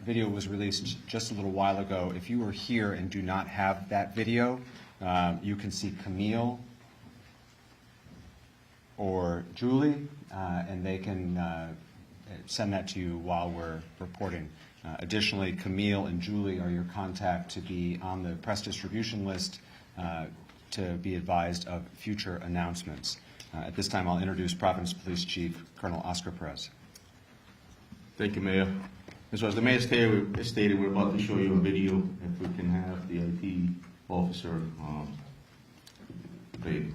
video was released just a little while ago. If you were here and do not have that video, you can see Camille or Julie, and they can send that to you while we're reporting. Additionally, Camille and Julie are your contact to be on the press distribution list to be advised of future announcements. At this time, I'll introduce Providence Police Chief Colonel Oscar Perez. Thank you, Mayor. And so as the Mayor stated, we're about to show you a video. If we can have the IT officer play it.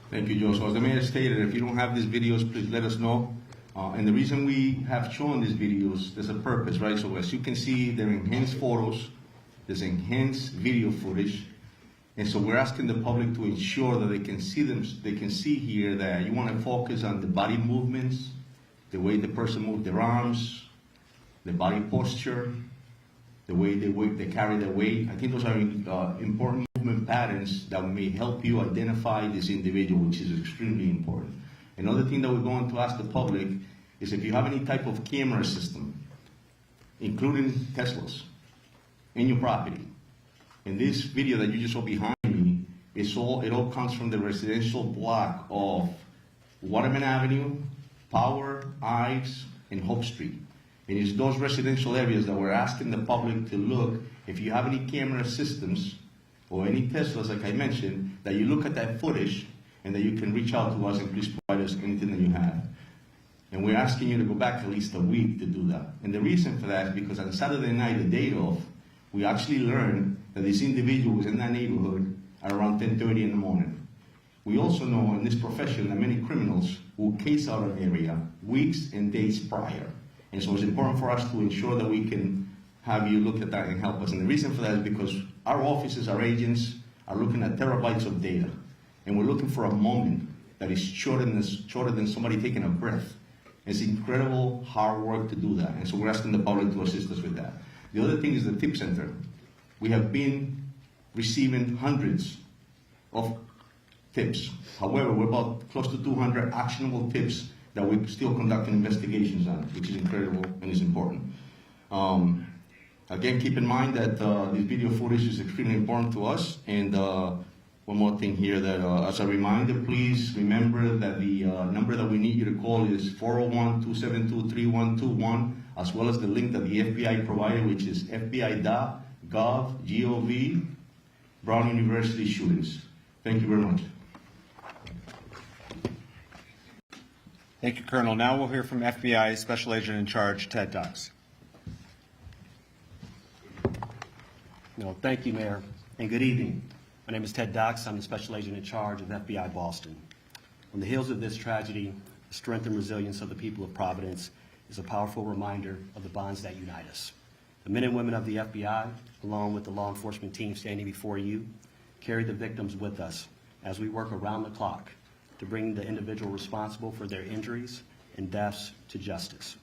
Thank you, Joe. So as the Mayor stated, if you don't have these videos, please let us know. And the reason we have shown these videos, there's a purpose, right? So as you can see, they're enhanced photos, there's enhanced video footage. And so we're asking the public to ensure that they can see them, they can see here that you want to focus on the body movements, the way the person moved their arms, the body posture, the way they carry their weight. I think those are important movement patterns that may help you identify this individual, which is extremely important. Another thing that we're going to ask the public is if you have any type of camera system, including Teslas, in your property. In this video that you just saw behind me, it all comes from the residential block of Waterman Avenue, Power, Ives, and Hope Street. And it's those residential areas that we're asking the public to look, if you have any camera systems or any Teslas, like I mentioned, that you look at that footage and that you can reach out to us and please provide us anything that you have. And we're asking you to go back at least a week to do that. And the reason for that is because on Saturday night, the day of, we actually learned that this individual was in that neighborhood at around 10:30 in the morning. We also know in this profession that many criminals will case out an area weeks and days prior. And so it's important for us to ensure that we can have you look at that and help us. And the reason for that is because our officers, our agents, are looking at terabytes of data. And we're looking for a moment that is shorter than somebody taking a breath. It's incredible hard work to do that. And so we're asking the public to assist us with that. The other thing is the tip center. We have been receiving hundreds of tips. However, we're about close to 200 actionable tips that we're still conducting investigations on, which is incredible and is important. Again, keep in mind that this video footage is extremely important to us. And one more thing here, that as a reminder, please remember that the number that we need you to call is 401-272-3121, as well as the link that the FBI provided, which is fbi.gov, Brown University shootings. Thank you very much. Thank you, Colonel. Now we'll hear from FBI Special Agent in Charge, Ted Dux. Thank you, Mayor. And good evening. My name is Ted Dox. I'm the Special Agent in charge of FBI Boston. On the heels of this tragedy, the strength and resilience of the people of Providence is a powerful reminder of the bonds that unite us. The men and women of the FBI, along with the law enforcement team standing before you, carry the victims with us as we work around the clock to bring the individual responsible for their injuries and deaths to justice.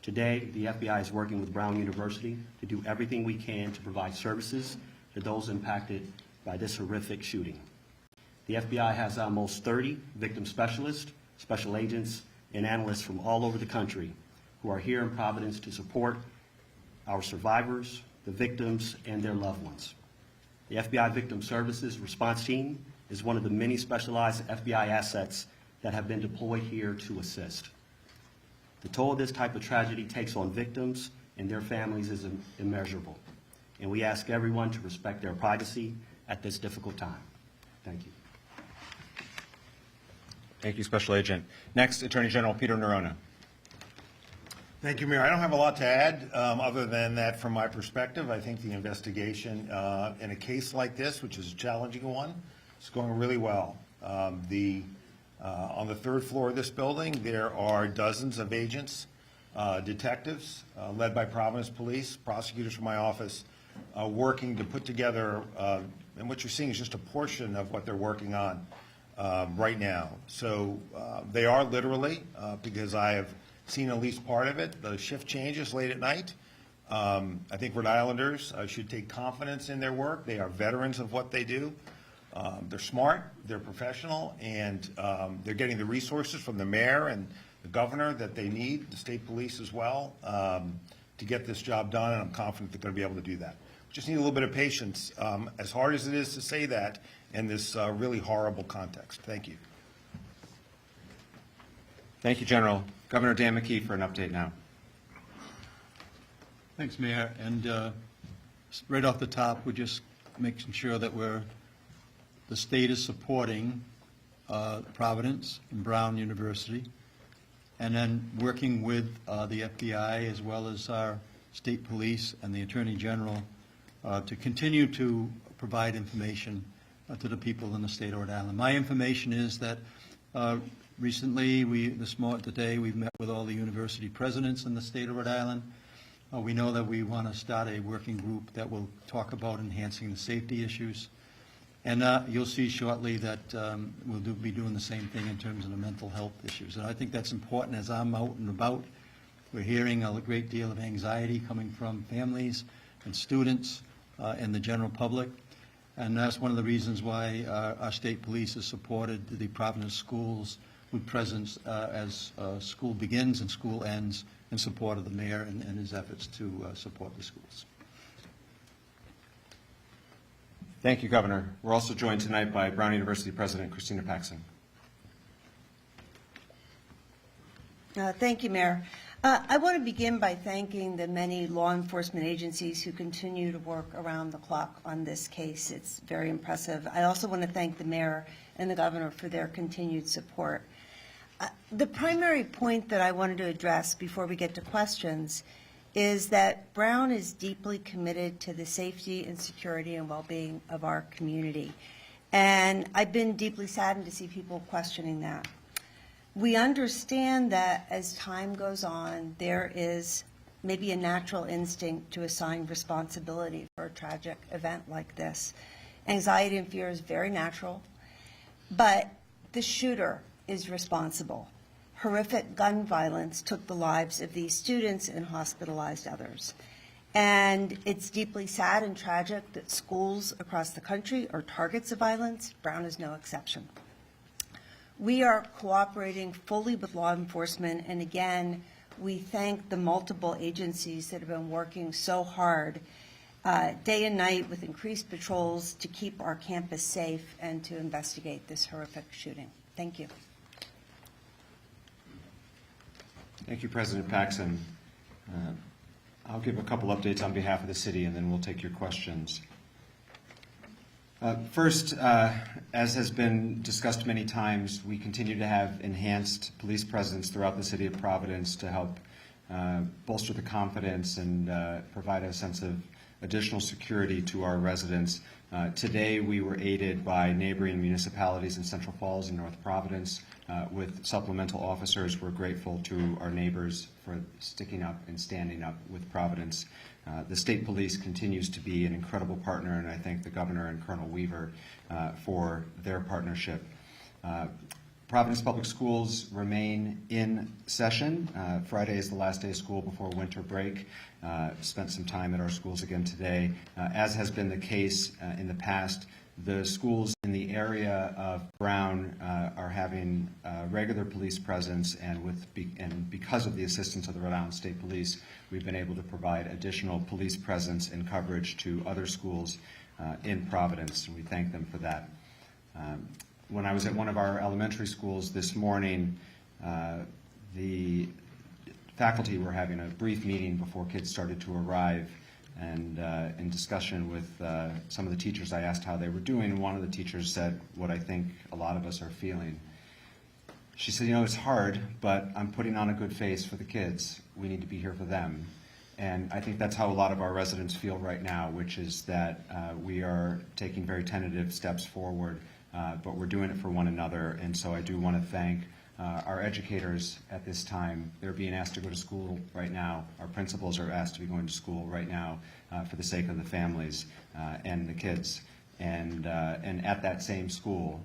Today, the FBI is working with Brown University to do everything we can to provide services to those impacted by this horrific shooting. The FBI has almost 30 victim specialists, special agents, and analysts from all over the country who are here in Providence to support our survivors, the victims, and their loved ones. The FBI Victim Services Response Team is one of the many specialized FBI assets that have been deployed here to assist. The toll this type of tragedy takes on victims and their families is immeasurable, and we ask everyone to respect their privacy at this difficult time. Thank you. Thank you, Special Agent. Next, Attorney General Peter Nerona. Thank you, Mayor. I don't have a lot to add other than that from my perspective. I think the investigation in a case like this, which is a challenging one, is going really well. On the third floor of this building, there are dozens of agents, detectives, led by Providence Police, prosecutors from my office, working to put together, and what you're seeing is just a portion of what they're working on right now. So they are literally, because I have seen at least part of it, the shift changes late at night. I think Rhode Islanders should take confidence in their work. They are veterans of what they do. They're smart, they're professional, and they're getting the resources from the mayor and the governor that they need, the state police as well, to get this job done, and I'm confident they're going to be able to do that. We just need a little bit of patience, as hard as it is to say that in this really horrible context. Thank you. Thank you, General. Governor Dan McKee for an update now. Thanks, Mayor. And right off the top, we're just making sure that the state is supporting Providence and Brown University, and then working with the FBI as well as our state police and the Attorney General to continue to provide information to the people in the state of Rhode Island. My information is that recently, today, we've met with all the university presidents in the state of Rhode Island. We know that we want to start a working group that will talk about enhancing the safety issues. And you'll see shortly that we'll be doing the same thing in terms of the mental health issues. And I think that's important as I'm out and about. We're hearing a great deal of anxiety coming from families and students and the general public. And that's one of the reasons why our state police has supported the Providence schools with presence as school begins and school ends in support of the mayor and his efforts to support the schools. Thank you, Governor. We're also joined tonight by Brown University President Christina Paxson. Thank you, Mayor. I want to begin by thanking the many law enforcement agencies who continue to work around the clock on this case. It's very impressive. I also want to thank the mayor and the governor for their continued support. The primary point that I wanted to address before we get to questions is that Brown is deeply committed to the safety and security and well-being of our community. And I've been deeply saddened to see people questioning that. We understand that as time goes on, there is maybe a natural instinct to assign responsibility for a tragic event like this. Anxiety and fear is very natural, but the shooter is responsible. Horrific gun violence took the lives of these students and hospitalized others. And it's deeply sad and tragic that schools across the country are targets of violence. Brown is no exception. We are cooperating fully with law enforcement, and again, we thank the multiple agencies that have been working so hard day and night with increased patrols to keep our campus safe and to investigate this horrific shooting. Thank you. Thank you, President Paxson. I'll give a couple updates on behalf of the city, and then we'll take your questions. First, as has been discussed many times, we continue to have enhanced police presence throughout the city of Providence to help bolster the confidence and provide a sense of additional security to our residents. Today, we were aided by neighboring municipalities in Central Falls and North Providence with supplemental officers. We're grateful to our neighbors for sticking up and standing up with Providence. The state police continues to be an incredible partner, and I thank the governor and Colonel Weaver for their partnership. Providence Public Schools remain in session. Friday is the last day of school before winter break. Spent some time at our schools again today. As has been the case in the past, the schools in the area of Brown are having regular police presence, and because of the assistance of the Rhode Island State Police, we've been able to provide additional police presence and coverage to other schools in Providence, and we thank them for that. When I was at one of our elementary schools this morning, the faculty were having a brief meeting before kids started to arrive, and in discussion with some of the teachers, I asked how they were doing, and one of the teachers said what I think a lot of us are feeling. She said, it's hard, but I'm putting on a good face for the kids. We need to be here for them. And I think that's how a lot of our residents feel right now, which is that we are taking very tentative steps forward, but we're doing it for one another. And so I do want to thank our educators at this time. They're being asked to go to school right now. Our principals are asked to be going to school right now for the sake of the families and the kids. And at that same school,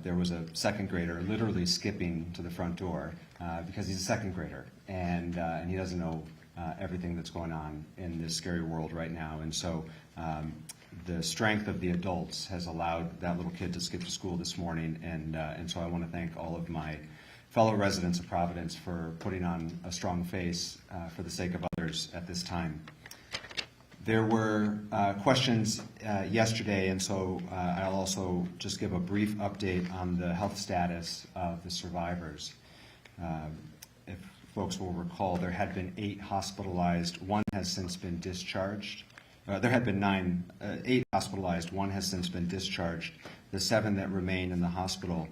there was a second grader literally skipping to the front door because he's a second grader, and he doesn't know everything that's going on in this scary world right now. And so the strength of the adults has allowed that little kid to skip to school this morning, and so I want to thank all of my fellow residents of Providence for putting on a strong face for the sake of others at this time. There were questions yesterday, and so I'll also just give a brief update on the health status of the survivors. If folks will recall, there had been 8 hospitalized. One has since been discharged. There had been 8 hospitalized. One has since been discharged. The 7 that remain in the hospital,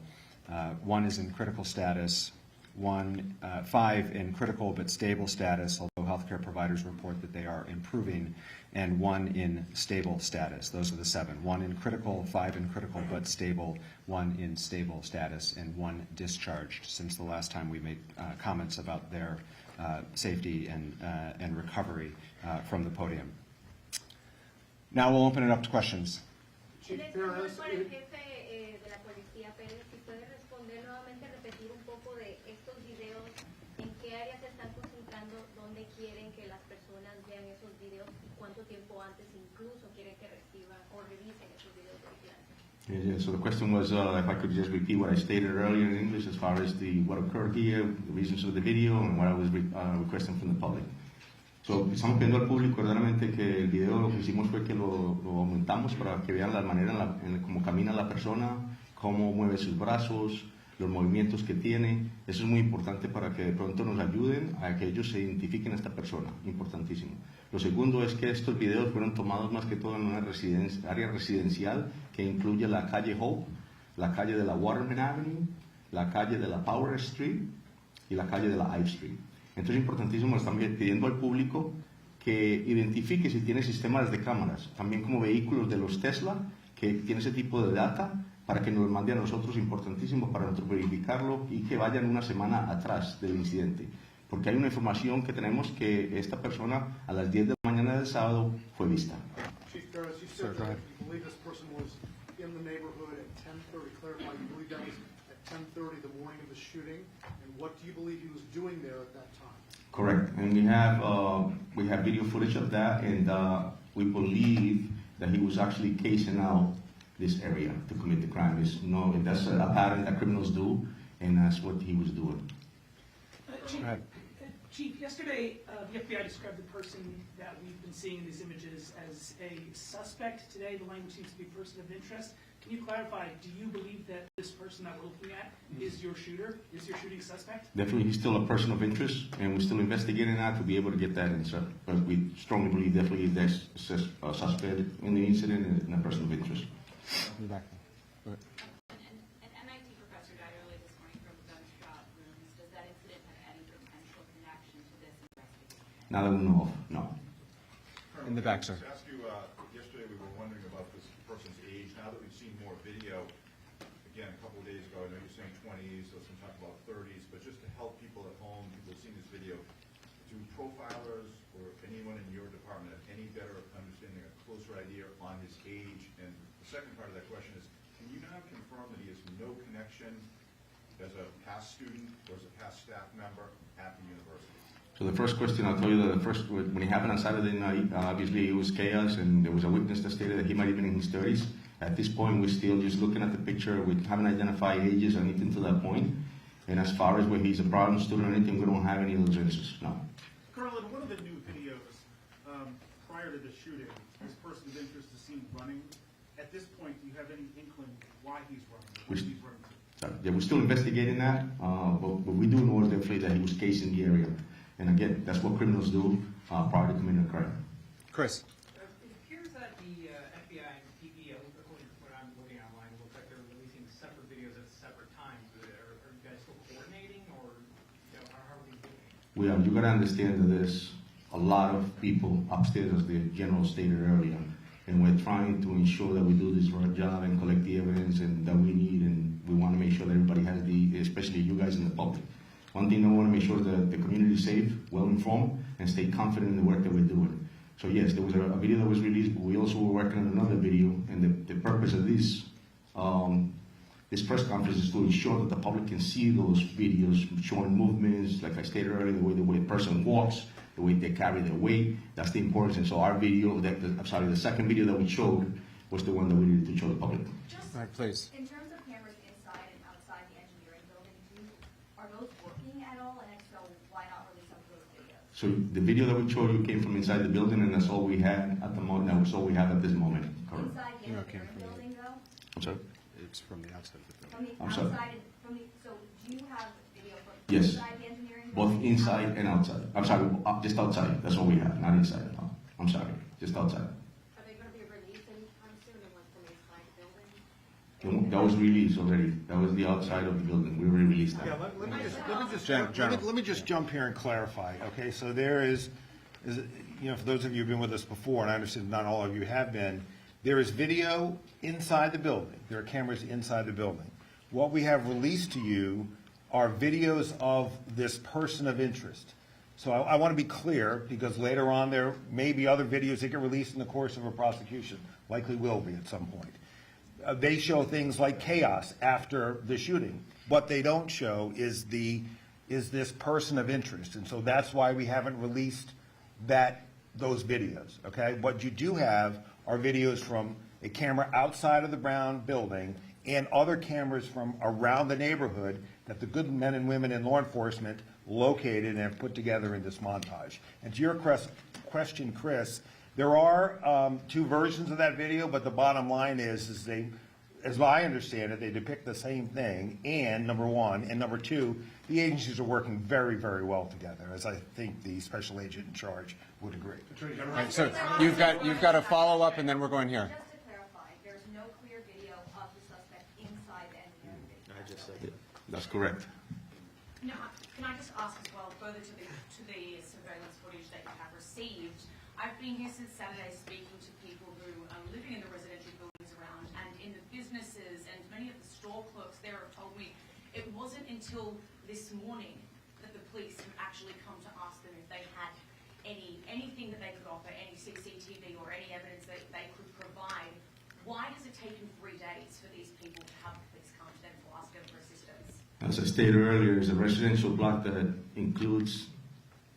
one is in critical status, 5 in critical but stable status, although healthcare providers report that they are improving, and 1 in stable status. Those are the 7. 1 in critical, 5 in critical but stable, 1 in stable status, and 1 discharged since the last time we made comments about their safety and recovery from the podium. Now we'll open it up to questions. En español para el jefe de la policía, Pérez, si puede responder nuevamente, repetir un poco de estos videos, en qué áreas se están concentrando, dónde quieren que las personas vean esos videos y cuánto tiempo antes incluso quieren que reciban o revisen esos videos de vigilancia. Yeah, so the question was if I could just repeat what I stated earlier in English as far as what occurred here, the reasons of the video, and what I was requesting from the public. So, estamos pidiendo al público verdaderamente que el video lo que hicimos fue que lo aumentamos para que vean la manera en cómo camina la persona, cómo mueve sus brazos, los movimientos que tiene. Eso es muy importante para que de pronto nos ayuden a que ellos se identifiquen a esta persona, importantísimo. Lo segundo es que estos videos fueron tomados más que todo en una área residencial que incluye la calle Hope, la calle de la Waterman Avenue, la calle de la Power Street y la calle de la Ive Street. Entonces es importantísimo, estamos pidiendo al público que identifique si tiene sistemas de cámaras, también como vehículos de los Tesla, que tiene ese tipo de data, para que nos lo mande a nosotros, importantísimo para nosotros verificarlo y que vayan una semana atrás del incidente. Porque hay una información que tenemos que esta persona a las 10 de la mañana del sábado fue vista. Chief Ferris, you said that you believe this person was in the neighborhood at 10:30. Clarify, you believe that was at 10:30 the morning of the shooting, and what do you believe he was doing there at that time? Correct, and we have video footage of that, and we believe that he was actually casing out this area to commit the crime. That's a pattern that criminals do, and that's what he was doing. Chief, yesterday the FBI described the person that we've been seeing in these images as a suspect. Today the language seems to be person of interest. Can you clarify, do you believe that this person that we're looking at is your shooter, is your shooting suspect? Definitely, he's still a person of interest, and we're still investigating that to be able to get that answer. But we strongly believe definitely there's a suspect in the incident and a person of interest. An MIT professor died early this morning from gunshot wounds. Does that incident have any potential connection to this investigation? Now that we know of, no. In the back, sir. To ask you, yesterday we were wondering about this now that we've seen more video, again, a couple of days ago, I know you're saying 20s, so some talk about 30s, but just to help people at home, people who've seen this video, do profilers or anyone in your department have any better understanding, a closer idea on his age? And the second part of that question is, can you now confirm that he has no connection as a past student or as a past staff member at the university? So the first question, I'll tell you that the first, when it happened on Saturday night, obviously it was chaos, and there was a witness that stated that he might have been in his 30s. At this point, we're still just looking at the picture. We haven't identified ages or anything to that point. And as far as whether he's a problem student or anything, we don't have any of those answers, no. Colonel, in one of the new videos prior to the shooting, this person's interest is seen running. At this point, do you have any inkling why he's running? Where he's running to? Yeah, we're still investigating that, but we do know definitely that he was casing the area. And again, that's what criminals do prior to committing a crime. Chris. It appears that the FBI and DPO, according to what I'm looking online, it looks like they're releasing separate videos at separate times. Are you guys still coordinating, or how are we doing? We are. You got to understand that there's a lot of people upstairs, as the general stated earlier, and we're trying to ensure that we do this right job and collect the evidence and that we need, and we want to make sure that everybody has especially you guys in the public. One thing I want to make sure that the community is safe, well-informed, and stay confident in the work that we're doing. So yes, there was a video that was released, but we also were working on another video, and the purpose of this press conference is to ensure that the public can see those videos showing movements, like I stated earlier, the way a person walks, the way they carry their weight. That's the importance. And so our video, the second video that we showed was the one that we needed to show the public. Just All right, please. in terms of cameras inside and outside the engineering building, are those working at all? And if so, why not release some of those videos? So the video that we showed you came from inside the building, and that's all we had at the moment. That's all we have at this moment. Correct. Inside the engineering building, though? I'm sorry. It's from the outside of the building. From the I'm sorry. outside, so do you have video from Yes. inside the engineering Both building? inside and outside. I'm sorry, just outside. That's all we have, not inside. No. I'm sorry, just outside. Are they going to be released anytime soon, the ones from inside the building? That was released already. That was the outside of the building. We already released that. Yeah, let me just jump here and clarify, okay? So there is, for those of you who've been with us before, and I understand not all of you have been, there is video inside the building. There are cameras inside the building. What we have released to you are videos of this person of interest. So I want to be clear, because later on there may be other videos that get released in the course of a prosecution, likely will be at some point. They show things like chaos after the shooting. What they don't show is this person of interest, and so that's why we haven't released those videos, okay? What you do have are videos from a camera outside of the Brown building and other cameras from around the neighborhood that the good men and women in law enforcement located and have put together in this montage. And to your question, Chris, there are two versions of that video, but the bottom line is they, as I understand it, they depict the same thing, and number one, and number two, the agencies are working very, very well together, as I think the special agent in charge would agree. All right, so you've got a follow-up, and then we're going here. Just to clarify, there's no clear video of the suspect inside the engineering building. I just said That's correct. No, can I just ask as well, further to the surveillance footage that you have received? I've been here since Saturday speaking to people who are living in the residential buildings around and in the businesses, and many of the store clerks there have told me it wasn't until this morning that the police have actually come to ask them if they had anything that they could offer, any CCTV or any evidence that they could provide. Why has it taken 3 days for these people to have the police come to them to ask them for assistance? As I stated earlier, it's a residential block that includes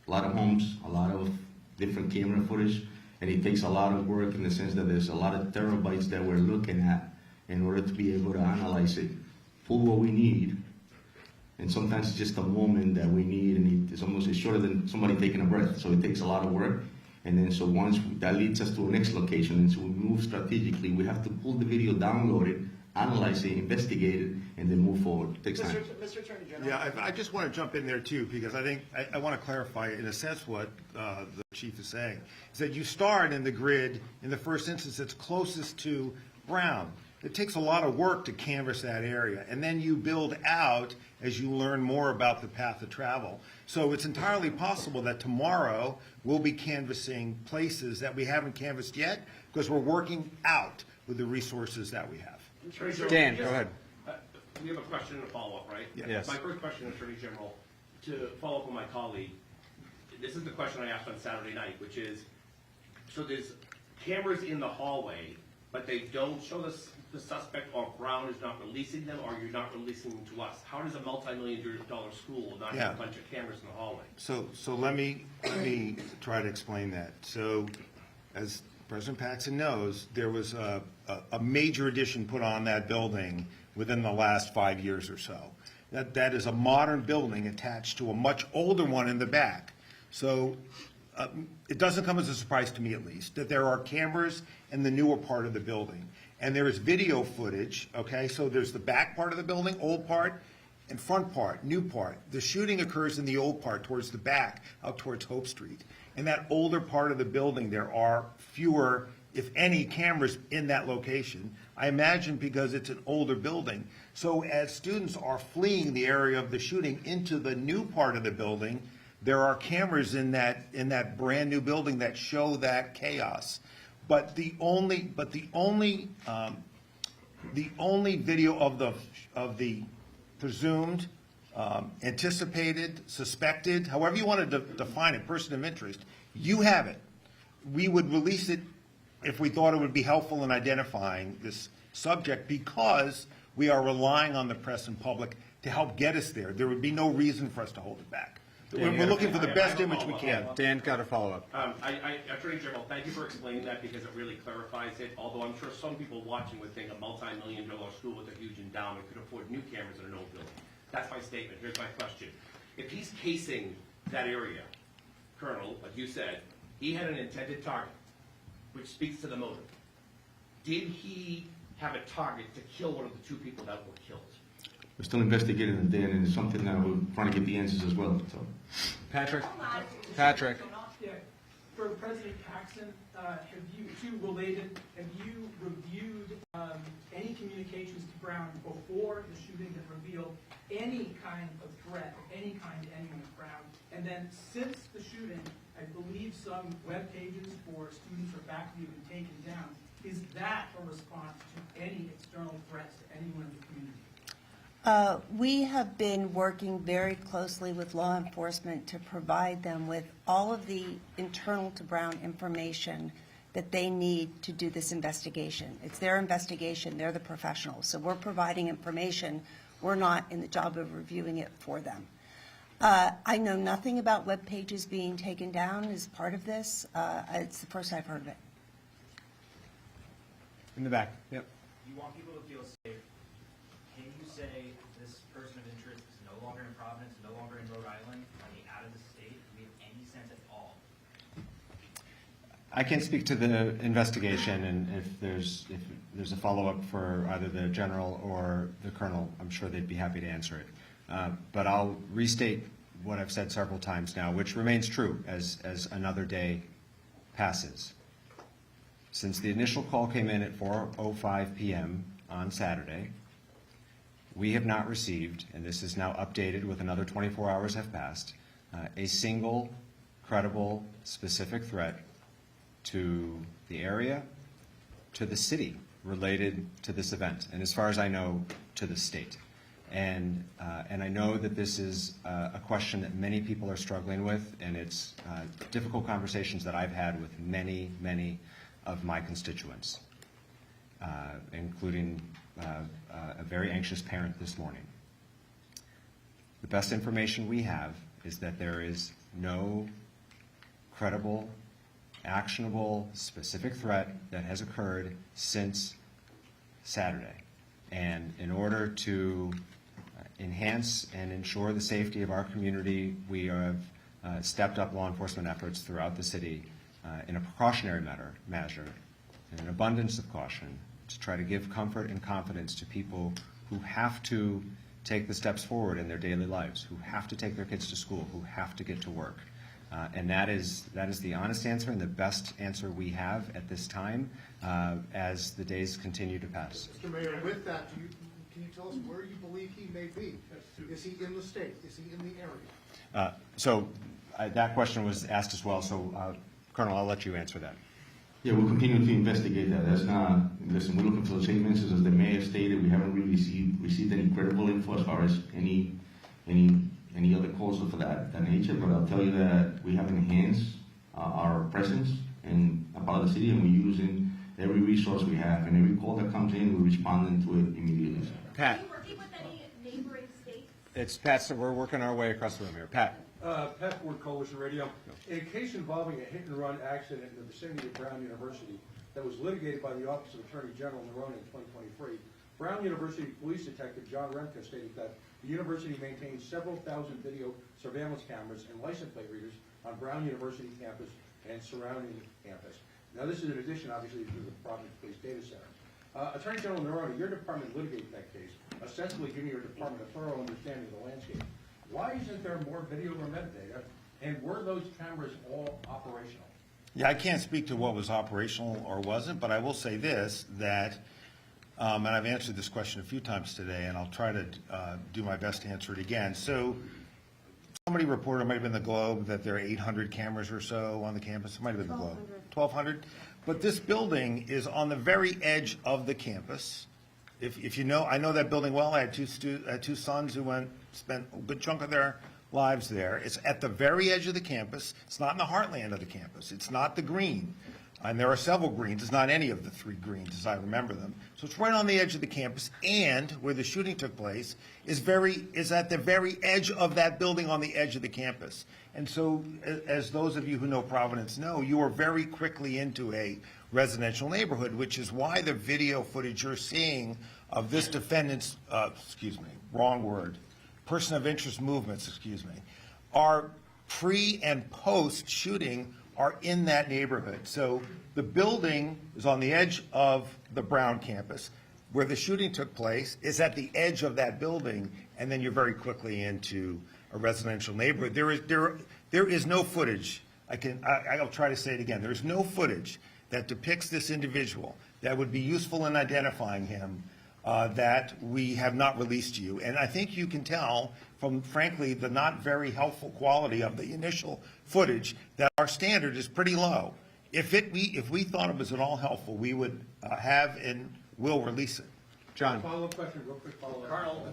a lot of homes, a lot of different camera footage, and it takes a lot of work in the sense that there's a lot of terabytes that we're looking at in order to be able to analyze it, pull what we need, and sometimes it's just a moment that we need, and it's shorter than somebody taking a breath, so it takes a lot of work. And then so once that leads us to a next location, and so we move strategically, we have to pull the video, download it, analyze it, investigate it, and then move forward. It takes time. Mr. Attorney General. Yeah, I just want to jump in there too, because I think I want to clarify in a sense what the chief is saying. Is that you start in the grid, in the first instance, it's closest to Brown. It takes a lot of work to canvass that area, and then you build out as you learn more about the path of travel. So it's entirely possible that tomorrow we'll be canvassing places that we haven't canvassed yet, because we're working out. with the resources that we have. Attorney General, Dan, just- go ahead. We have a question and a follow-up, right? Yes. My first question, Attorney General, to follow up on my colleague, this is the question I asked on Saturday night, which is, so there's cameras in the hallway, but they don't show the suspect, or Brown is not releasing them, or you're not releasing them to us. How does a multi-million-dollar school not have a bunch of cameras in the hallway? So let me try to explain that. So, as President Paxton knows, there was a major addition put on that building within the last 5 years or so. That is a modern building attached to a much older one in the back. So it doesn't come as a surprise to me, at least, that there are cameras in the newer part of the building. And there is video footage, okay? So there's the back part of the building, old part, and front part, new part. The shooting occurs in the old part, towards the back, out towards Hope Street. In that older part of the building, there are fewer, if any, cameras in that location. I imagine because it's an older building. So as students are fleeing the area of the shooting into the new part of the building, there are cameras in that brand-new building that show that chaos. But the only video of the presumed, anticipated, suspected, however you want to define it, person of interest, you have it. We would release it if we thought it would be helpful in identifying this subject, because we are relying on the press and public to help get us there. There would be no reason for us to hold it back. We're looking for the best image we can. Dan, got a follow-up. Attorney General, thank you for explaining that, because it really clarifies it, although I'm sure some people watching would think a multi-million-dollar school with a huge endowment could afford new cameras in an old building. That's my statement. Here's my question. If he's casing that area, Colonel, like you said, he had an intended target, which speaks to the motive. Did he have a target to kill one of the two people that were killed? We're still investigating it, Dan, and it's something that we're trying to get the answers as well, so. Patrick? Yeah. For President Paxton, have you reviewed any communications to Brown before the shooting that revealed any kind of threat of any kind to anyone at Brown? And then since the shooting, I believe some web pages for students or faculty have been taken down. Is that a response to any external threats to anyone in the community? We have been working very closely with law enforcement to provide them with all of the internal to Brown information that they need to do this investigation. It's their investigation, they're the professionals. So we're providing information. We're not in the job of reviewing it for them. I know nothing about web pages being taken down as part of this. It's the first I've heard of it. In the back, yep. You want people to feel safe. Can you say this person of interest is no longer in Providence, no longer in Rhode Island, are they out of the state? Do we have any sense at all? I can't speak to the investigation, and if there's a follow-up for either the general or the colonel, I'm sure they'd be happy to answer it. But I'll restate what I've said several times now, which remains true as another day passes. Since the initial call came in at 4:05 p.m. on Saturday, we have not received, and this is now updated with another 24 hours have passed, a single credible, specific threat to the area, to the city related to this event, and as far as I know, to the state. And I know that this is a question that many people are struggling with, and it's difficult conversations that I've had with many, many of my constituents, including a very anxious parent this morning. The best information we have is that there is no credible, actionable, specific threat that has occurred since Saturday. And in order to enhance and ensure the safety of our community, we have stepped up law enforcement efforts throughout the city in a precautionary measure, in an abundance of caution, to try to give comfort and confidence to people who have to take the steps forward in their daily lives, who have to take their kids to school, who have to get to work. And that is the honest answer and the best answer we have at this time as the days continue to pass. Mr. Mayor, with that, can you tell us where you believe he may be? Is he in the state? Is he in the area? So that question was asked as well, so Colonel, I'll let you answer that. Yeah, we'll continue to investigate that. That's not, listen, we're looking for the same answers as the mayor stated. We haven't really received any credible info as far as any other calls of that nature, but I'll tell you that we have enhanced our presence in a part of the city, and we're using every resource we have, and every call that comes in, we're responding to it immediately. Pat. Are you working with any neighboring states? It's Pat, so we're working our way across the room here. Pat. Pat Ford, Coalition Radio. In a case involving a hit-and-run accident in the vicinity of Brown University that was litigated by the Office of Attorney General Nerone in 2023, Brown University Police Detective John Remka stated that the university maintains several thousand video surveillance cameras and license plate readers on Brown University campus and surrounding campus. Now, this is in addition, obviously, to the Providence Police Data Center. Attorney General Nerone, your department litigated that case, ostensibly giving your department a thorough understanding of the landscape. Why isn't there more video or metadata, and were those cameras all operational? Yeah, I can't speak to what was operational or wasn't, but I will say this, that, and I've answered this question a few times today, and I'll try to do my best to answer it again. So somebody reported, it might have been the Globe, that there are 800 cameras or so on the campus. It might have been the Globe. 1,200. But this building is on the very edge of the campus. If you know, I know that building well. I had two sons who spent a good chunk of their lives there. It's at the very edge of the campus. It's not in the heartland of the campus. It's not the green. And there are several greens. It's not any of the three greens as I remember them. So it's right on the edge of the campus, and where the shooting took place is at the very edge of that building on the edge of the campus. And so, as those of you who know Providence know, you are very quickly into a residential neighborhood, which is why the video footage you're seeing of this defendant's, person of interest movements, are pre and post shooting are in that neighborhood. So the building is on the edge of the Brown campus. Where the shooting took place is at the edge of that building, and then you're very quickly into a residential neighborhood. There is no footage. I'll try to say it again. There's no footage that depicts this individual that would be useful in identifying him that we have not released to you. And I think you can tell from, frankly, the not very helpful quality of the initial footage that our standard is pretty low. If we thought it was at all helpful, we would have and will release it. John. Follow-up question, real quick follow-up. Colonel,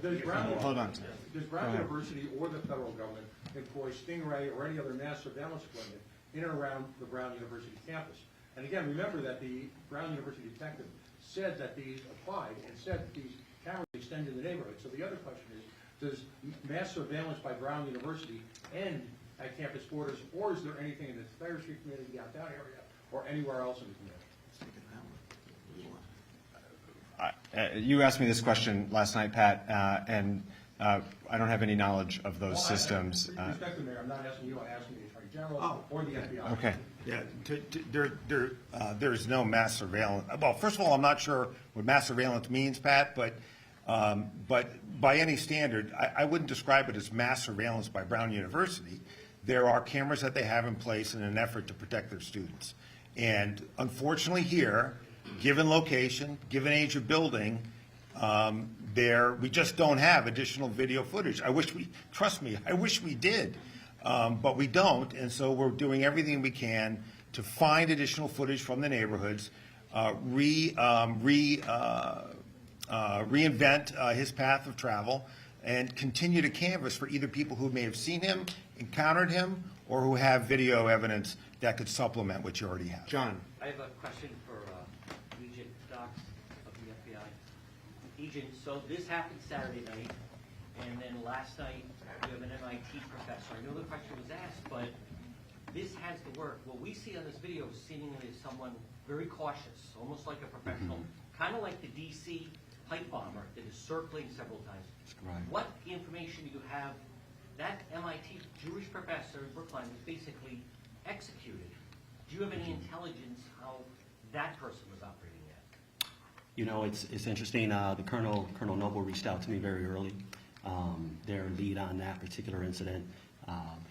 Hold on. Does Brown University or the federal government employ Stingray or any other mass surveillance equipment in and around the Brown University campus? And again, remember that the Brown University detective said that these applied and said that these cameras extend in the neighborhood. So the other question is, does mass surveillance by Brown University end at campus borders, or is there anything in the Thayer Street community, downtown area, or anywhere else in the community? You asked me this question last night, Pat, and I don't have any knowledge of those systems. Respect the mayor, I'm not asking you, I'm asking the Attorney General or the FBI. Okay. Yeah, there's no mass surveillance. Well, first of all, I'm not sure what mass surveillance means, Pat, but by any standard, I wouldn't describe it as mass surveillance by Brown University. There are cameras that they have in place in an effort to protect their students. And unfortunately here, given location, given age of building, we just don't have additional video footage. Trust me, I wish we did, but we don't, and so we're doing everything we can to find additional footage from the neighborhoods, reinvent his path of travel, and continue to canvass for either people who may have seen him, encountered him, or who have video evidence that could supplement what you already have. John. I have a question for Agent Docs of the FBI. Agent, so this happened Saturday night, and then last night we have an MIT professor. I know the question was asked, but this has to work. What we see on this video seemingly is someone very cautious, almost like a professional, kind of like the DC pipe bomber that is circling several times. Right. What information do you have? That MIT Jewish professor in Brookline was basically executed. Do you have any intelligence how that person was operating that? You know, it's interesting. The Colonel Noble reached out to me very early. Their lead on that particular incident.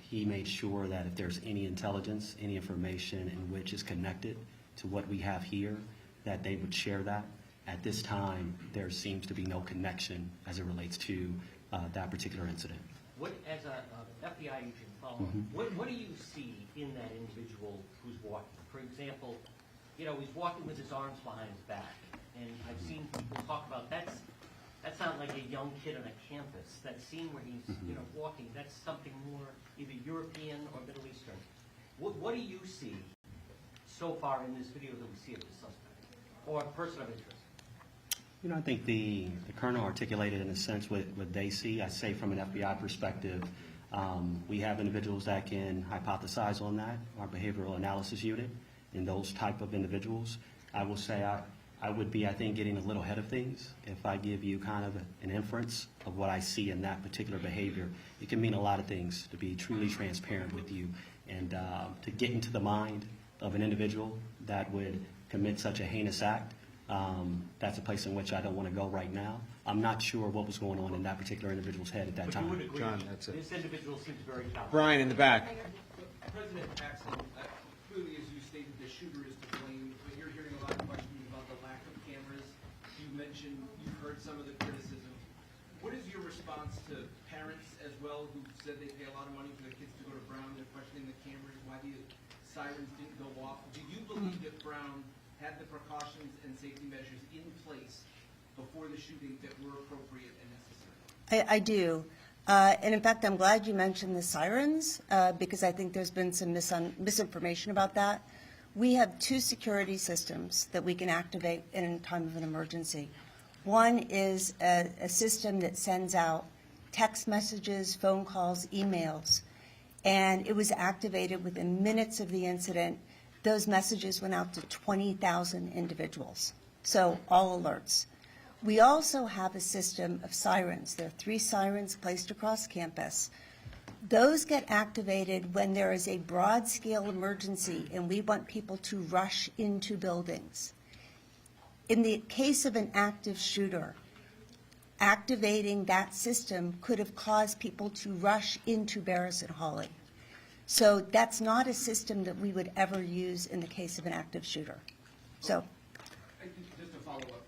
He made sure that if there's any intelligence, any information in which is connected to what we have here, that they would share that. At this time, there seems to be no connection as it relates to that particular incident. What, as a FBI agent follow, what do you see in that individual who's walking? For example, he's walking with his arms behind his back. And I've seen people talk about that's not like a young kid on a campus. That scene where he's, walking, that's something more either European or Middle Eastern. What do you see so far in this video that we see of the suspect or person of interest? I think the colonel articulated in a sense what they see. I say from an FBI perspective, we have individuals that can hypothesize on that, our behavioral analysis unit, and those type of individuals. I will say I would be, I think, getting a little ahead of things if I give you kind of an inference of what I see in that particular behavior. It can mean a lot of things, to be truly transparent with you, and to get into the mind of an individual that would commit such a heinous act. That's a place in which I don't want to go right now. I'm not sure what was going on in that particular individual's head at that But you would time. agree, John, that's it. this individual seems very calm. Brian in the back. President Paxton, clearly, as you stated, the shooter is to blame, but you're hearing a lot of questions about the lack of cameras. You mentioned you've heard some of the criticism. What is your response to parents as well who said they pay a lot of money for their kids to go to Brown? They're questioning the cameras, why the sirens didn't go off. Do you believe that Brown had the precautions and safety measures in place before the shooting that were appropriate and necessary? I do. And in fact, I'm glad you mentioned the sirens because I think there's been some misinformation about that. We have two security systems that we can activate in time of an emergency. One is a system that sends out text messages, phone calls, emails, and it was activated within minutes of the incident. Those messages went out to 20,000 individuals, so all alerts. We also have a system of sirens. There are 3 sirens placed across campus. Those get activated when there is a broad-scale emergency and we want people to rush into buildings. In the case of an active shooter, activating that system could have caused people to rush into Barris and Hawley. So that's not a system that we would ever use in the case of an active shooter. So. Just to follow up,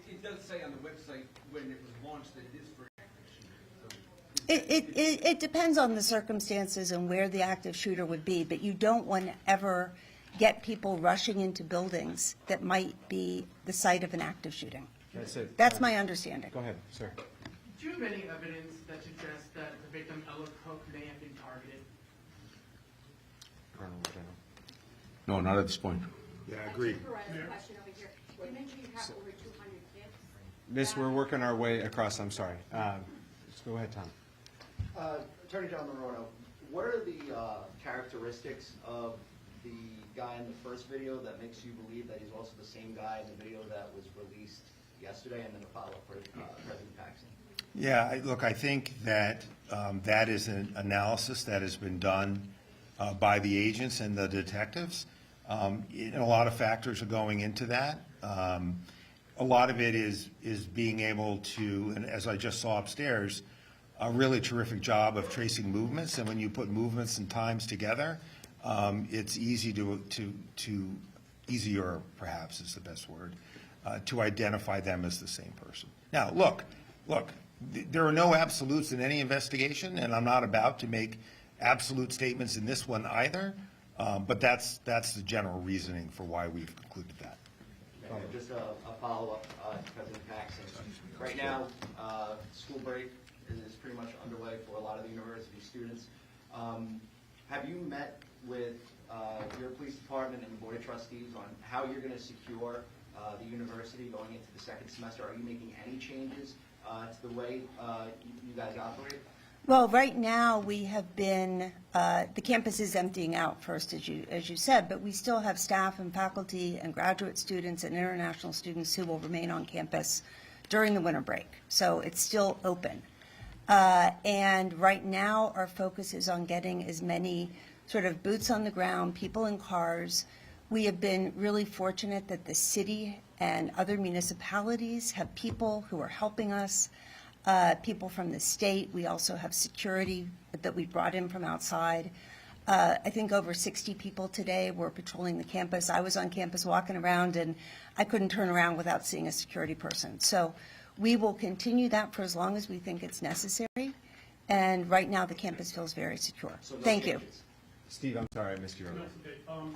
it does say on the website when it was launched that it is for active shooters. It depends on the circumstances and where the active shooter would be, but you don't want to ever get people rushing into buildings that might be the site of an active shooting. That's it. That's my understanding. Go ahead, sir. Do you have any evidence that suggests that the victim, Ella Cook, may have been targeted? No, not at this point. Yeah, agreed. Question over here. You mentioned you have over 200 kids. Miss, we're working our way across. I'm sorry. Let's go ahead, Tom. Attorney John Morono, what are the characteristics of the guy in the first video that makes you believe that he's also the same guy in the video that was released yesterday, and then a follow-up for President Paxton? Yeah, look, I think that that is an analysis that has been done by the agents and the detectives. And a lot of factors are going into that. A lot of it is being able to, and as I just saw upstairs, a really terrific job of tracing movements. And when you put movements and times together, it's easy easier perhaps is the best word, to identify them as the same person. Now, look, there are no absolutes in any investigation, and I'm not about to make absolute statements in this one either, but that's the general reasoning for why we've concluded that. Okay, just a follow-up to President Paxton. Right now, school break is pretty much underway for a lot of the university students. Have you met with your police department and the board of trustees on how you're going to secure the university going into the second semester? Are you making any changes to the way you guys operate? Well, right now, we have been, the campus is emptying out first, as you said, but we still have staff and faculty and graduate students and international students who will remain on campus during the winter break. So it's still open. And right now, our focus is on getting as many sort of boots on the ground, people in cars. We have been really fortunate that the city and other municipalities have people who are helping us. People from the state. We also have security that we brought in from outside. I think over 60 people today were patrolling the campus. I was on campus walking around, and I couldn't turn around without seeing a security person. So we will continue that for as long as we think it's necessary. And right now, the campus feels very secure. So no Thank you. changes. Steve, I'm sorry, I missed you earlier. That's okay.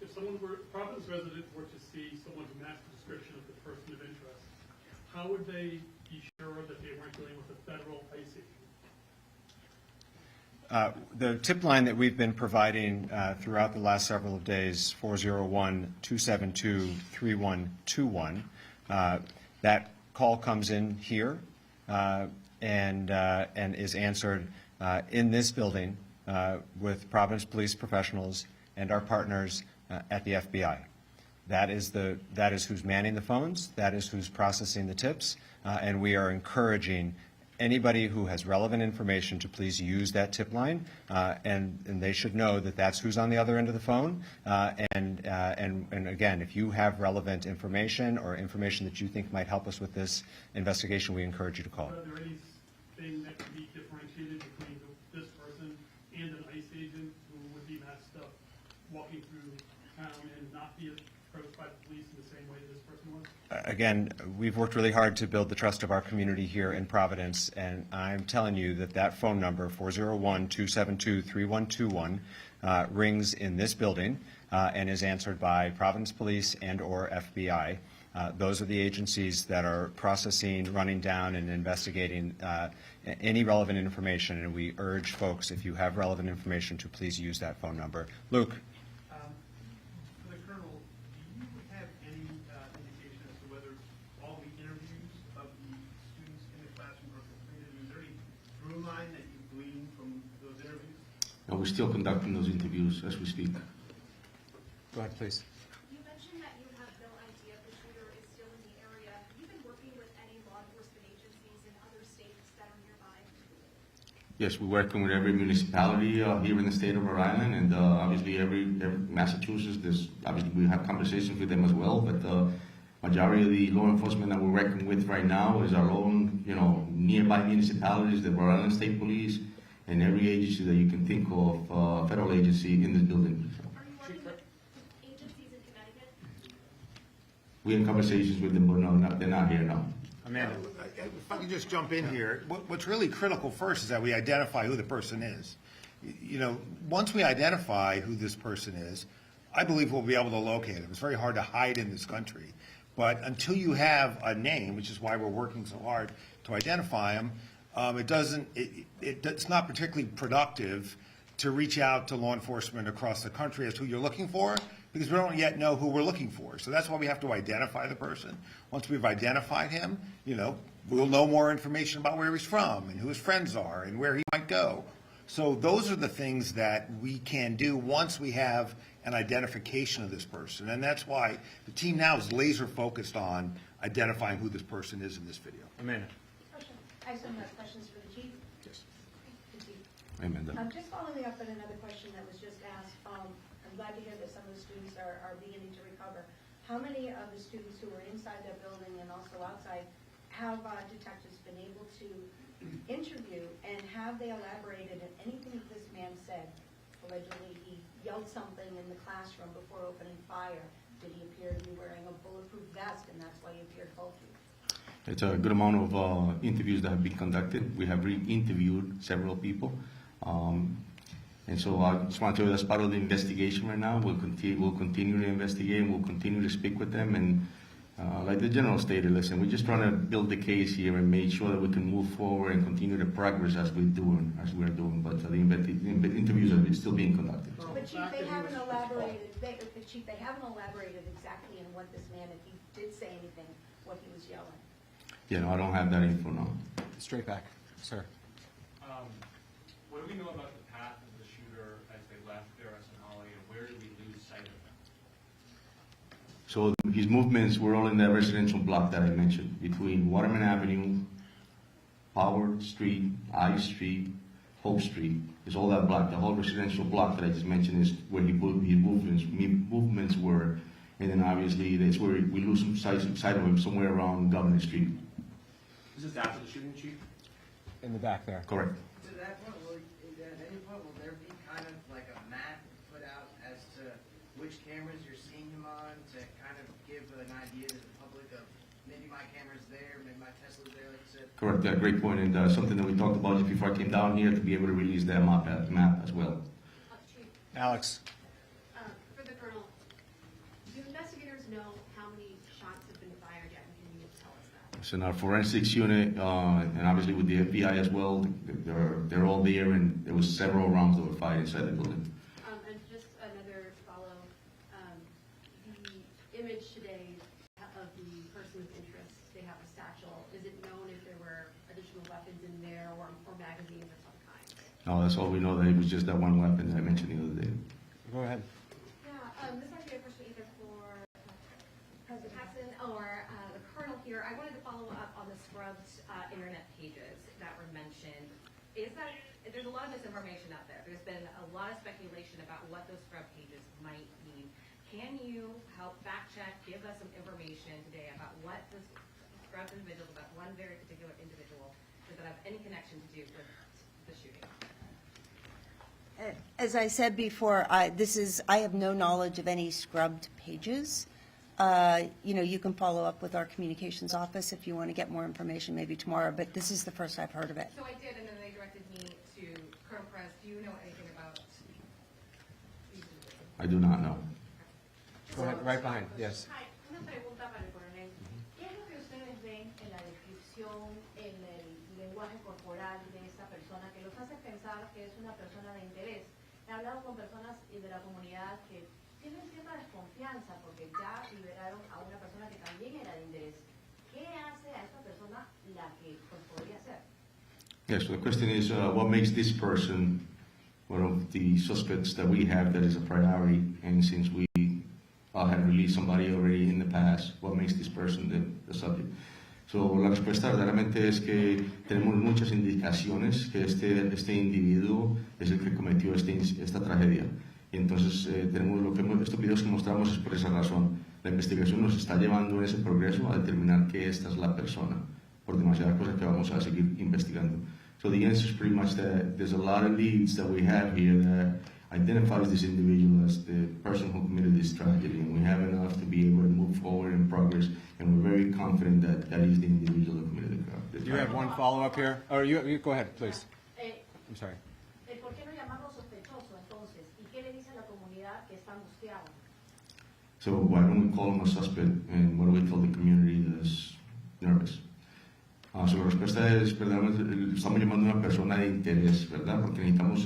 if someone were, Providence resident were to see someone who matched the description of the person of interest, how would they be sure that they weren't dealing with a federal ICE agent? The tip line that we've been providing throughout the last several days, 401-272-3121, that call comes in here and is answered in this building with Providence police professionals and our partners at the FBI. That is who's manning the phones, that is who's processing the tips, and we are encouraging anybody who has relevant information to please use that tip line, and they should know that that's who's on the other end of the phone. And again, if you have relevant information or information that you think might help us with this investigation, we encourage you to call. Are there anything that can be differentiated between this person and an ICE agent who would be matched up walking through town and not be approached by the police in the same way that this person was? Again, we've worked really hard to build the trust of our community here in Providence, and I'm telling you that that phone number, 401-272-3121, rings in this building and is answered by Providence Police and or FBI. Those are the agencies that are processing, running down, and investigating any relevant information, and we urge folks, if you have relevant information, to please use that phone number. Luke? For the Colonel, do you have any indication as to whether all the interviews of the students in the classroom are completed? Is there any through line that you glean from those interviews? No, we're still conducting those interviews as we speak. Go ahead, please. You mentioned that you have no idea if the shooter is still in the area. Have you been working with any law enforcement agencies in other states that are nearby? Yes, we're working with every municipality here in the state of Rhode Island, and obviously every Massachusetts. Obviously we have conversations with them as well, but majority of the law enforcement that we're working with right now is our own, nearby municipalities, the Rhode Island State Police, and every agency that you can think of, federal agency in this building. We're in conversations with them, but no, they're not here now. Amanda, if I could just jump in here, what's really critical first is that we identify who the person is. Once we identify who this person is, I believe we'll be able to locate him. It's very hard to hide in this country. But until you have a name, which is why we're working so hard to identify him, it's not particularly productive to reach out to law enforcement across the country as to who you're looking for, because we don't yet know who we're looking for. So that's why we have to identify the person. Once we've identified him, we'll know more information about where he's from and who his friends are and where he might go. So those are the things that we can do once we have an identification of this person. And that's why the team now is laser focused on identifying who this person is in this video. Amanda. I have some questions for the chief. Yes. The chief. Amanda. Just following up on another question that was just asked, I'm glad to hear that some of the students are beginning to recover. How many of the students who were inside that building and also outside have detectives been able to interview, and have they elaborated on anything that this man said? Allegedly, he yelled something in the classroom before opening fire. Did he appear to be wearing a bulletproof vest, and that's why he appeared bulky? It's a good amount of interviews that have been conducted. We have re-interviewed several people. And so I just want to tell you that's part of the investigation right now. We'll continue to investigate, and we'll continue to speak with them. And like the general stated, listen, we're just trying to build the case here and make sure that we can move forward and continue the progress as we're doing. But the interviews are still being conducted. But Chief, they haven't elaborated. Chief, they haven't elaborated exactly on what this man, if he did say anything, what he was yelling. Yeah, no, I don't have that info now. Straight back, sir. What do we know about the path of the shooter as they left Ferris and Holly, and where did we lose sight of them? So his movements were all in that residential block that I mentioned, between Waterman Avenue, Howard Street, I Street, Hope Street. It's all that block. The whole residential block that I just mentioned is where his movements were. And then obviously that's where we lose some sight of him somewhere around Governor Street. Is this after the shooting, Chief? In the back there. Correct. To that point, at any point, will there be kind of like a map put out as to which cameras you're seeing him on to kind of give an idea to the public of maybe my camera's there, maybe my Tesla's there, like you said? Correct. Great point. And something that we talked about just before I came down here to be able to release that map as well. Alex. know how many shots have been fired yet? Can you tell us that? So in our forensics unit, and obviously with the FBI as well, they're all there, and there was several rounds that were fired inside the building. And just another follow, the image today of the person of interest, they have a satchel. Is it known if there were additional weapons in there or magazines of some kind? No, that's all we know, that it was just that one weapon that I mentioned the other day. Go ahead. Yeah, this might be a question either for President Paxson or the Colonel here. I wanted to follow up on the scrubbed internet pages that were mentioned. There's a lot of misinformation out there. There's been a lot of speculation about what those scrub pages might mean. Can you help fact check, give us some information today about what the scrubbed individuals, about one very particular individual, does that have any connection to do with the shooting? As I said before, I have no knowledge of any scrubbed pages. You can follow up with our communications office if you want to get more information maybe tomorrow, but this is the first I've heard of it. So I did, and then they directed me to Colonel Perez. Do you know anything about these? I do not know. Go ahead, right behind, yes. Hi, una pregunta para el coronel. ¿Qué es lo que ustedes ven en la descripción, en el lenguaje corporal de esta persona que los hace pensar que es una persona de interés? He hablado con personas de la comunidad que tienen cierta desconfianza porque ya liberaron a una persona que también era de interés. ¿Qué hace a esta persona la que pues, podría ser? Yes, so the question is, what makes this person one of the suspects that we have that is a priority, and since we have released somebody already in the past, what makes this person the subject? So, la respuesta verdaderamente es que tenemos muchas indicaciones que este individuo es el que cometió esta tragedia. Y entonces estos videos que mostramos es por esa razón. La investigación nos está llevando en ese progreso a determinar que esta es la persona, por demasiadas cosas que vamos a seguir investigando. So the answer is pretty much that there's a lot of leads that we have here that identifies this individual as the person who committed this tragedy, and we have enough to be able to move forward in progress, and we're very confident that that is the individual that committed the crime. Do you have one follow-up here? Or you go ahead, please. I'm sorry. ¿Por qué no llamarlo sospechoso entonces? ¿Y qué le dice a la comunidad que está angustiada? So why don't we call him a suspect, and what do we tell the community that's nervous? So la respuesta es, verdaderamente, estamos llamando a una persona de interés, ¿verdad? Porque necesitamos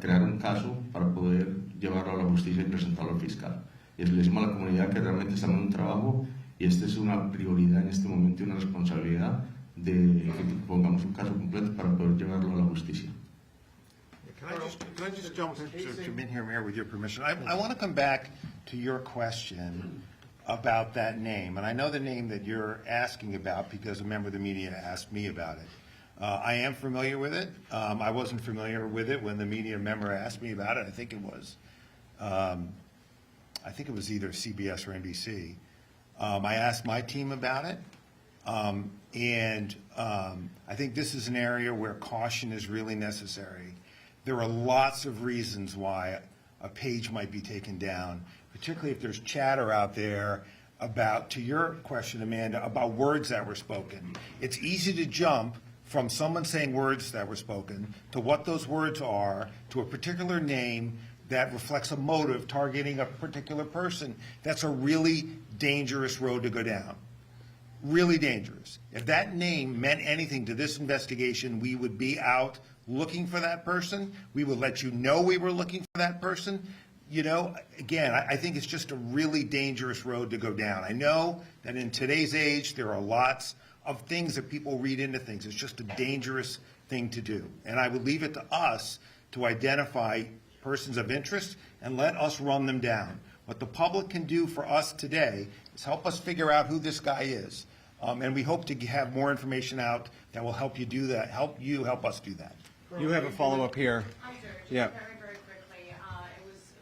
crear un caso para poder llevarlo a la justicia y presentarlo al fiscal. Y le decimos a la comunidad que realmente estamos en un trabajo y esta es una prioridad en este momento y una responsabilidad de que pongamos un caso completo para poder llevarlo a la justicia. Can I just jump in here, Mayor, with your permission? I want to come back to your question about that name. And I know the name that you're asking about because a member of the media asked me about it. I am familiar with it. I wasn't familiar with it when the media member asked me about it. I think it was either CBS or NBC. I asked my team about it. And I think this is an area where caution is really necessary. There are lots of reasons why a page might be taken down, particularly if there's chatter out there about, to your question, Amanda, about words that were spoken. It's easy to jump from someone saying words that were spoken to what those words are, to a particular name that reflects a motive targeting a particular person. That's a really dangerous road to go down. Really dangerous. If that name meant anything to this investigation, we would be out looking for that person. We would let you know we were looking for that person. You know, again, I think it's just a really dangerous road to go down. I know that in today's age, there are lots of things that people read into things. It's just a dangerous thing to do. And I would leave it to us to identify persons of interest and let us run them down. What the public can do for us today is help us figure out who this guy is. And we hope to have more information out that will help you do that, help us do that. You have a follow-up here. I do. Yeah. Very quickly. It was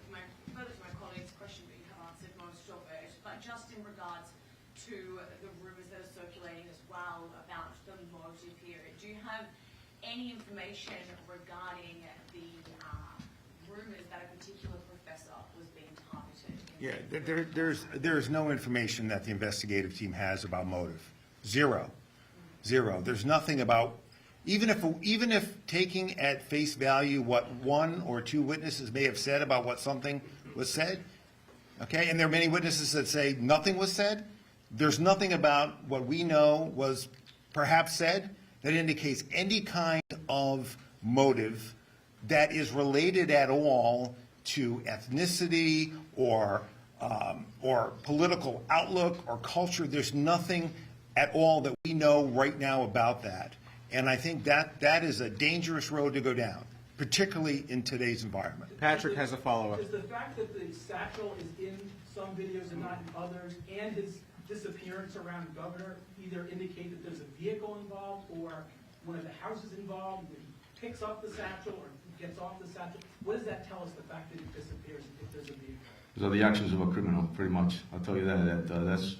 further to my colleague's question, but you have answered most of it. But just in regards to the rumours that are circulating as well about the motive here, do you have any information regarding the rumours that a particular professor was being targeted? Yeah, there's no information that the investigative team has about motive. Zero. There's nothing about, even if taking at face value what one or two witnesses may have said about what something was said, Okay, and there are many witnesses that say nothing was said. There's nothing about what we know was perhaps said that indicates any kind of motive that is related at all to ethnicity or political outlook or culture. There's nothing at all that we know right now about that. And I think that is a dangerous road to go down, particularly in today's environment. Patrick has a follow-up. Does the fact that the satchel is in some videos and not in others, and his disappearance around Governor, either indicate that there's a vehicle involved or one of the houses involved, that he picks up the satchel or gets off the satchel? What does that tell us, the fact that it disappears if there's a vehicle? So the actions of a criminal, pretty much. I'll tell you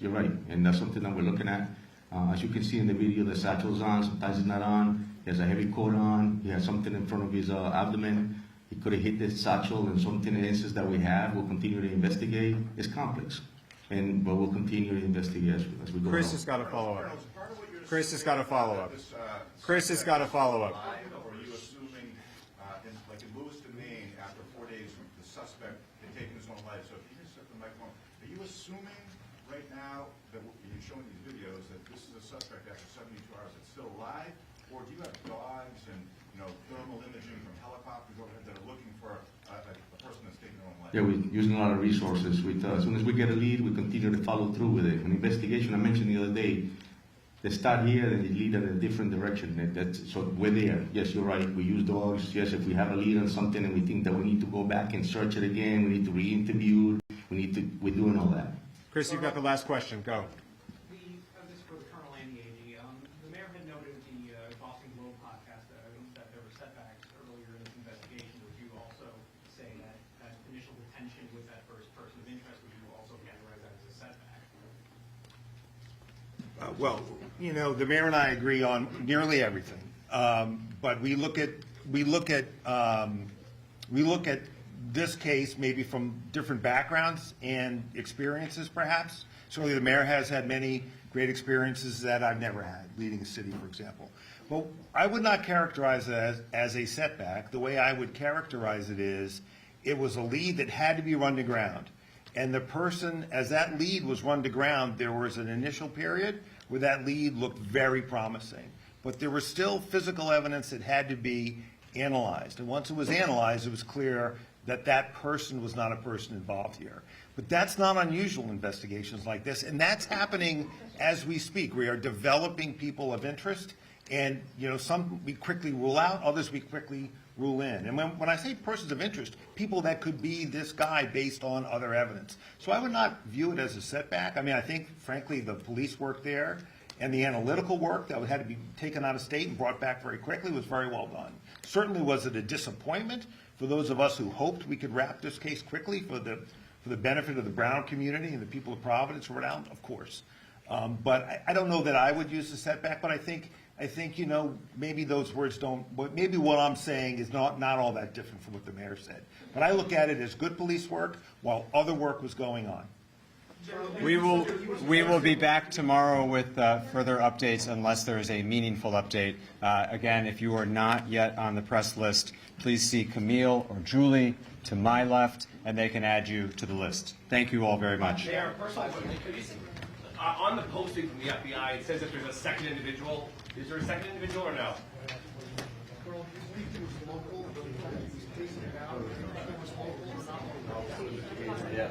you're right, and that's something that we're looking at. As you can see in the video, the satchel's on, sometimes it's not on. He has a heavy coat on. He has something in front of his abdomen. He could have hit the satchel, and some instances that we have, we'll continue to investigate. It's complex, but we'll continue to investigate as we go Chris along. has got a follow-up. Chris has got a follow-up. Chris has got a follow-up. Or are you assuming, like in Lewiston, Maine, after 4 days, the suspect had taken his own life? So if you just set the microphone, are you assuming right now that you're showing these videos that this is a suspect after 72 hours that's still alive? Or do you have dogs and thermal imaging from helicopters overhead that are looking for a person that's taken their own life? Yeah, we're using a lot of resources. As soon as we get a lead, we continue to follow through with it. An investigation, I mentioned the other day, they start here and they lead in a different direction. So we're there. Yes, you're right. We use dogs. Yes, if we have a lead on something and we think that we need to go back and search it again, we need to re-interview, we're doing all that. Chris, you've got the last question. Go. This is for the Colonel and the AG. The mayor had noted in the Boston Globe podcast that there were setbacks earlier in this investigation. Would you also say that initial detention with that first person of interest, would you also categorize that as a setback? Well, the mayor and I agree on nearly everything, but we look at this case maybe from different backgrounds and experiences, perhaps. Certainly, the mayor has had many great experiences that I've never had, leading a city, for example. But I would not characterize it as a setback. The way I would characterize it is, it was a lead that had to be run to ground. And the person, as that lead was run to ground, there was an initial period where that lead looked very promising. But there was still physical evidence that had to be analyzed. And once it was analyzed, it was clear that that person was not a person involved here. But that's not unusual in investigations like this, and that's happening as we speak. We are developing people of interest, and some we quickly rule out, others we quickly rule in. And when I say persons of interest, people that could be this guy based on other evidence. So I would not view it as a setback. I mean, I think, frankly, the police work there and the analytical work that had to be taken out of state and brought back very quickly was very well done. Certainly was it a disappointment for those of us who hoped we could wrap this case quickly for the benefit of the Brown community and the people of Providence, Rhode Island, of course. But I don't know that I would use a setback, but I think maybe those words don't, maybe what I'm saying is not all that different from what the mayor said. But I look at it as good police work while other work was going on. We will be back tomorrow with further updates unless there is a meaningful update. Again, if you are not yet on the press list, please see Camille or Julie to my left, and they can add you to the list. Thank you all very much. Mayor, personal question. On the posting from the FBI, it says that there's a second individual. Is there a second individual or no? Yeah.